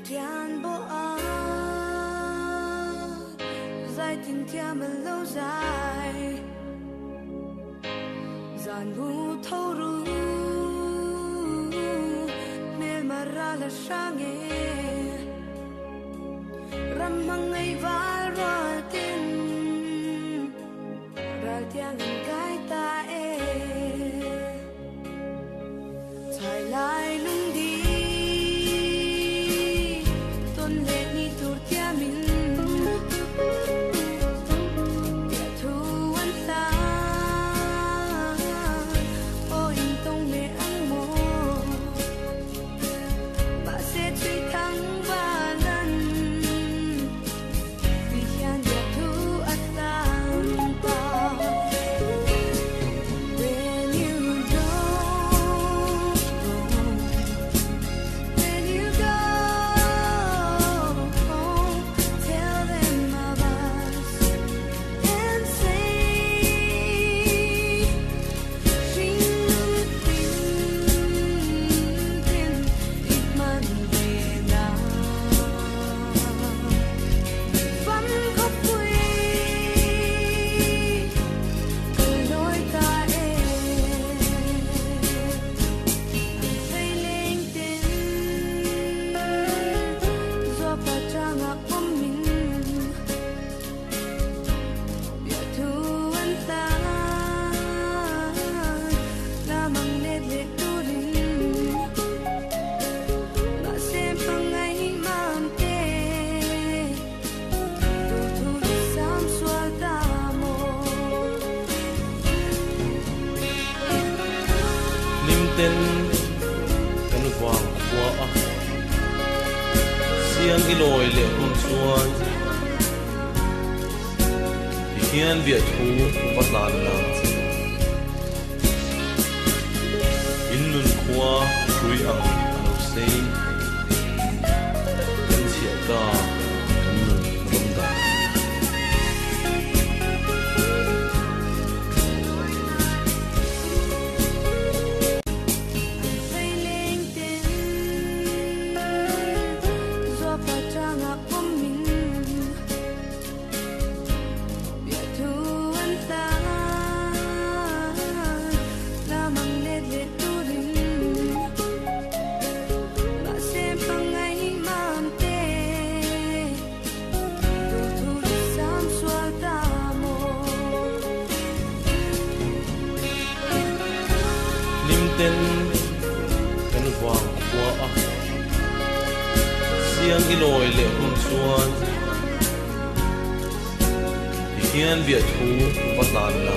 Tian bộ dài tình theo mà lâu dài giàn bu thâu ru mel mà ra là sang nghe ram mang ngày va ra tin ra tiếng cái ta thay lại lung đi tôn lệ ni tur tia min tia thu an ta o in tông mẹ ăn mồ bà sẽ truy thắng ba lần vì khan tia thu an ta when you don't when you go tell them of us and say xin tin ít man về nào vẫn khóc vui cười đôi ta thấy lên tin do bà cha ngạc ôm mình bia thu anh ta là mang nét lệ tu đình bà xem bằng ngày mang tê tu thu đi sam xua ta mồ lim ten kan wang kwa a siang iloi le hum chuan hian bia thu patlan na in nun khwa thui ang alo sei kan sia ta kan nun rom da thấy lên tin do bà cha ngạc ôm mình bia thu anh ta là mang nét lệ tu đình bà xem bằng ngày mang tê tu thu đi sam xua ta mồ lim ten kan wang kwa a siang iloi le hum chuan hian bia thu patlan na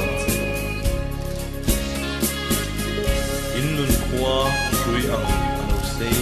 in nun khwa thui ang alo sei